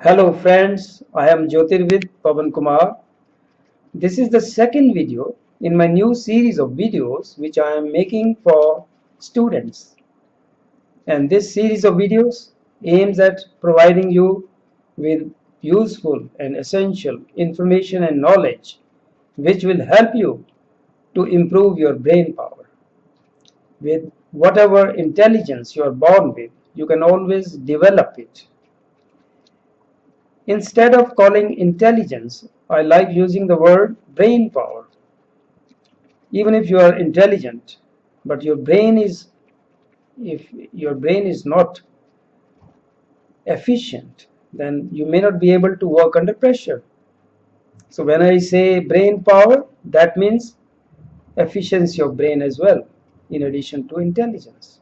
Hello friends, I am Jyotirvid Pavan Kumar. This is the second video in my new series of videos which I am making for students. And this series of videos aims at providing you with useful and essential information and knowledge which will help you to improve your brain power. With whatever intelligence you are born with, you can always develop it. Instead of calling intelligence, I like using the word brain power. Even if you are intelligent, but if your brain is not efficient, then you may not be able to work under pressure. So when I say brain power, that means efficiency of brain as well, in addition to intelligence.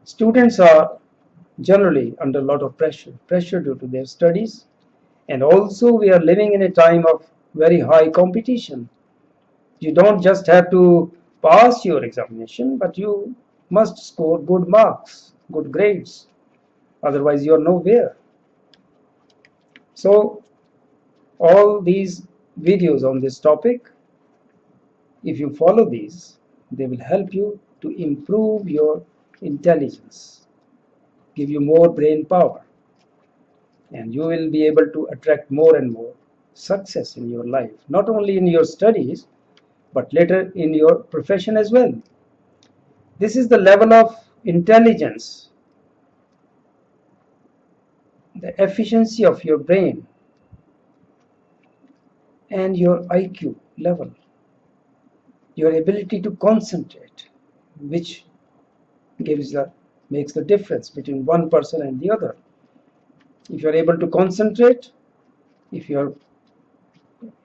Students are generally under a lot of pressure due to their studies, and also we are living in a time of very high competition. You don't just have to pass your examination, but you must score good marks, good grades. Otherwise, you're nowhere. So, all these videos on this topic, if you follow these, they will help you to improve your intelligence, give you more brain power, and you will be able to attract more and more success in your life, not only in your studies, but later in your profession as well. This is the level of intelligence, the efficiency of your brain, and your IQ level, your ability to concentrate, which makes the difference between one person and the other. If you are able to concentrate, if your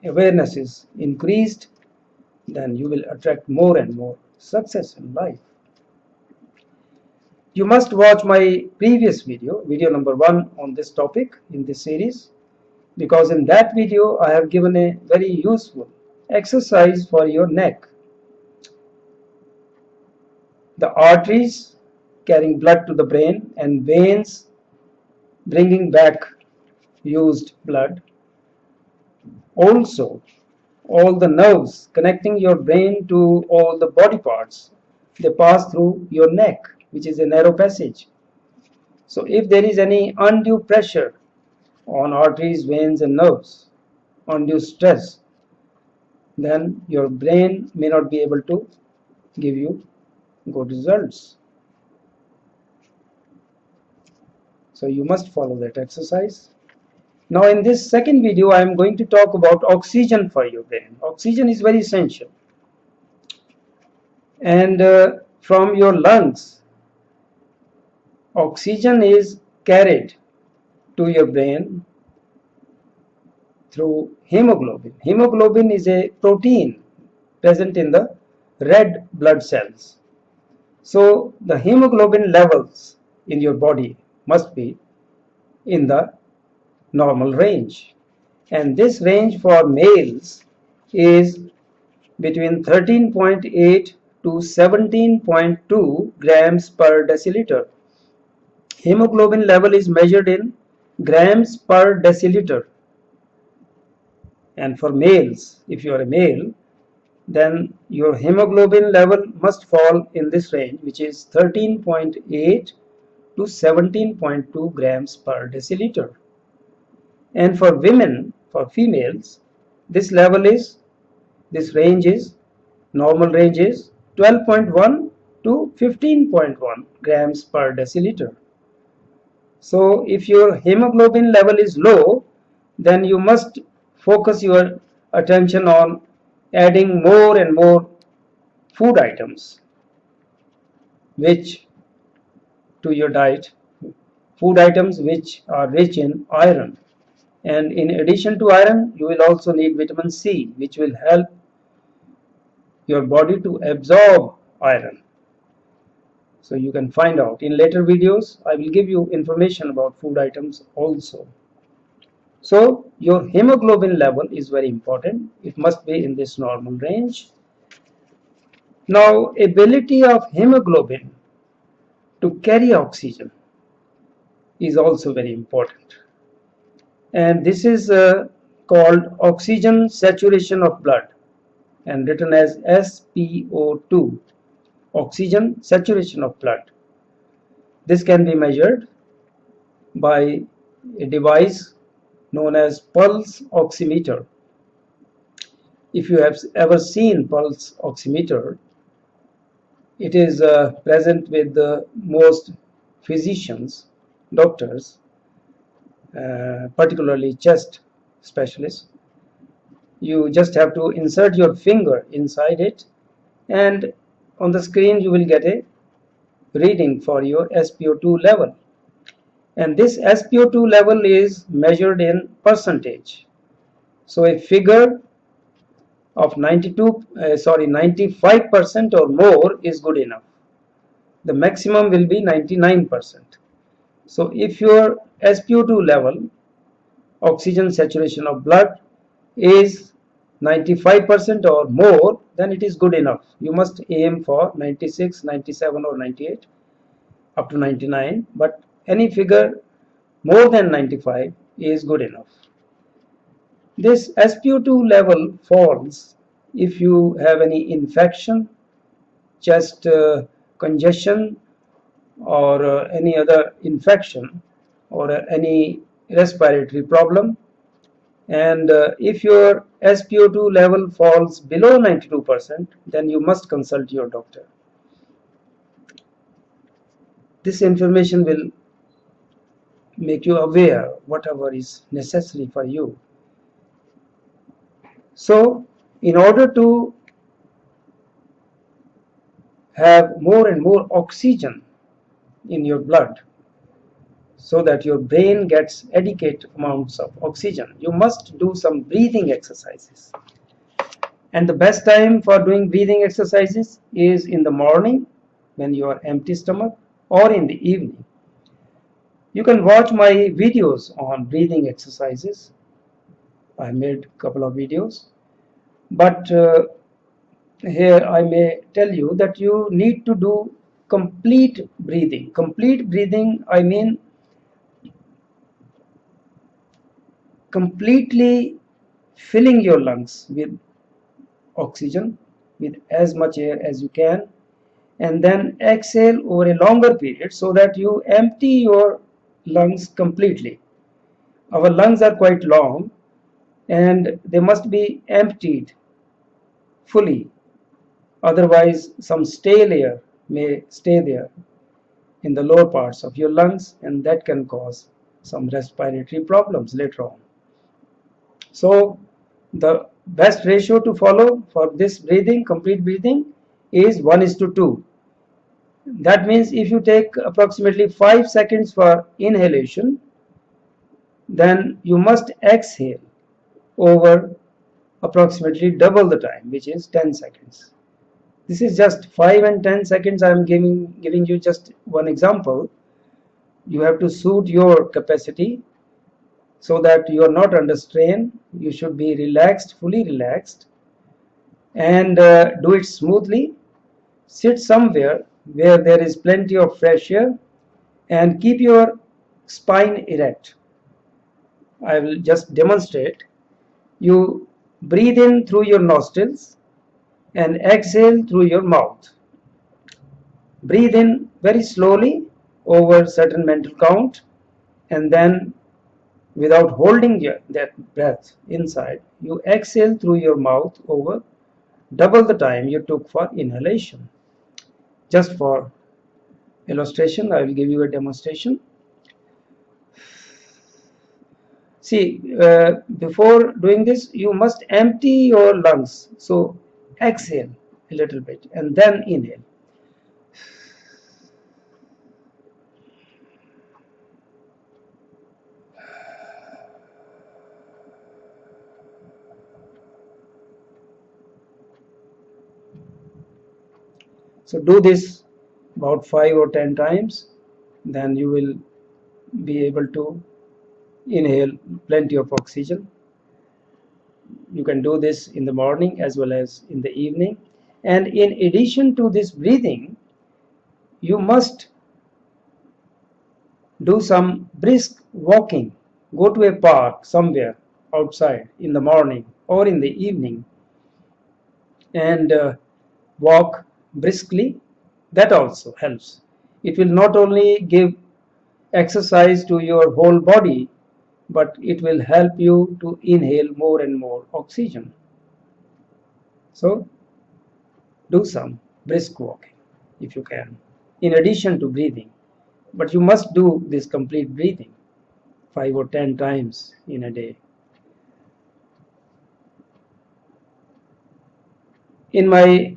awareness is increased, then you will attract more and more success in life. You must watch my previous video number 1 on this topic in this series, because in that video I have given a very useful exercise for your neck. The arteries carrying blood to the brain and veins bringing back used blood. Also, all the nerves connecting your brain to all the body parts, they pass through your neck, which is a narrow passage. So if there is any undue pressure on arteries, veins and nerves, undue stress, then your brain may not be able to give you good results. So you must follow that exercise. Now in this second video, I am going to talk about oxygen for your brain. Oxygen is very essential. And from your lungs, oxygen is carried to your brain through hemoglobin. Hemoglobin is a protein present in the red blood cells. So the hemoglobin levels in your body must be in the normal range. And this range for males is between 13.8 to 17.2 grams per deciliter. Hemoglobin level is measured in grams per deciliter. And for males, if you are a male, then your hemoglobin level must fall in this range, which is 13.8 to 17.2 grams per deciliter. And for women, for females, this range is, normal range is 12.1 to 15.1 grams per deciliter. So if your hemoglobin level is low, then you must focus your attention on adding more and more food items which to your diet, food items which are rich in iron. And in addition to iron, you will also need vitamin C, which will help your body to absorb iron. So you can find out in later videos. I will give you information about food items also. So your hemoglobin level is very important. It must be in this normal range. Now, ability of hemoglobin to carry oxygen is also very important. And this is called oxygen saturation of blood and written as SpO2, oxygen saturation of blood. This can be measured by a device known as pulse oximeter. If you have ever seen pulse oximeter, it is present with most physicians, doctors, particularly chest specialists. You just have to insert your finger inside it, and on the screen you will get a reading for your SpO2 level. And this SpO2 level is measured in percentage. So a figure of 95% or more is good enough. The maximum will be 99%. So if your SpO2 level, oxygen saturation of blood, is 95% or more, then it is good enough. You must aim for 96, 97 or 98 up to 99, but any figure more than 95 is good enough. This SpO2 level falls if you have any infection, chest congestion, or any other infection, or any respiratory problem. And if your SpO2 level falls below 92%, then you must consult your doctor. This information will make you aware whatever is necessary for you. So, in order to have more and more oxygen in your blood, so that your brain gets adequate amounts of oxygen, you must do some breathing exercises. And the best time for doing breathing exercises is in the morning when you are empty stomach, or in the evening. You can watch my videos on breathing exercises. I made a couple of videos, but here I may tell you that you need to do complete breathing. Complete breathing, I mean completely filling your lungs with oxygen, with as much air as you can, and then exhale over a longer period so that you empty your lungs completely. Our lungs are quite long and they must be emptied fully, otherwise some stale air may stay there in the lower parts of your lungs, and that can cause some respiratory problems later on. So the best ratio to follow for this breathing, complete breathing, is 1:2. That means if you take approximately 5 seconds for inhalation, then you must exhale over approximately double the time, which is 10 seconds. This is just 5 and 10 seconds. I am giving you just one example. You have to suit your capacity so that you are not under strain. You should be relaxed, fully relaxed, and do it smoothly. Sit somewhere where there is plenty of fresh air and keep your spine erect. I will just demonstrate. You breathe in through your nostrils and exhale through your mouth. Breathe in very slowly over certain mental count, and then without holding that breath inside, you exhale through your mouth over double the time you took for inhalation. Just for illustration, I will give you a demonstration. See, before doing this, you must empty your lungs. So exhale a little bit and then inhale. So do this about 5 or 10 times, then you will be able to inhale plenty of oxygen. You can do this in the morning as well as in the evening. And in addition to this breathing, you must Do some brisk walking. Go to a park somewhere outside in the morning or in the evening and walk briskly. That also helps. It will not only give exercise to your whole body, but it will help you to inhale more and more oxygen. So do some brisk walking if you can, in addition to breathing. But you must do this complete breathing 5 or 10 times in a day. In my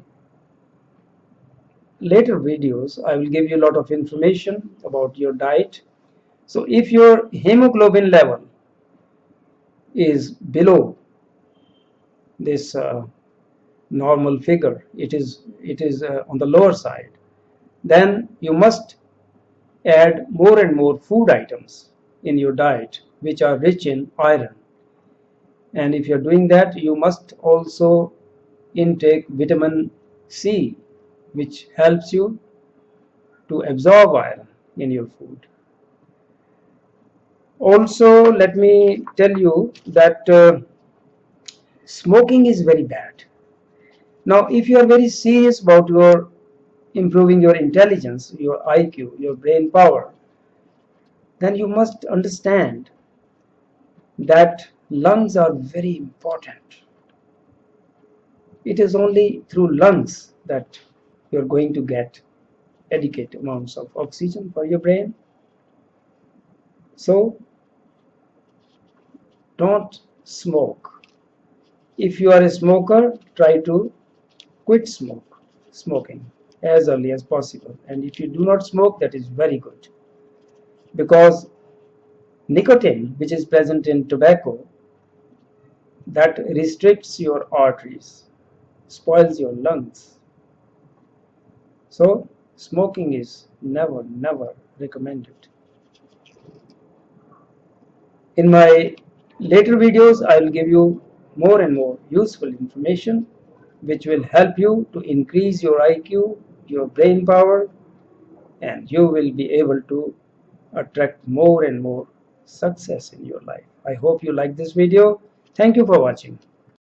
later videos, I will give you a lot of information about your diet. So if your hemoglobin level is below this normal figure, it is on the lower side, then you must add more and more food items in your diet which are rich in iron. And if you're doing that, you must also intake vitamin C, which helps you to absorb iron in your food. Also, let me tell you that smoking is very bad. Now, if you are very serious about your improving your intelligence, your IQ, your brain power, then you must understand that lungs are very important. It is only through lungs that you're going to get adequate amounts of oxygen for your brain. So don't smoke. If you are a smoker, try to quit smoking as early as possible. And if you do not smoke, that is very good, because nicotine, which is present in tobacco, that restricts your arteries, spoils your lungs. So smoking is never recommended. In my later videos, I will give you more and more useful information which will help you to increase your IQ, your brain power, and you will be able to attract more and more success in your life. I hope you like this video. Thank you for watching.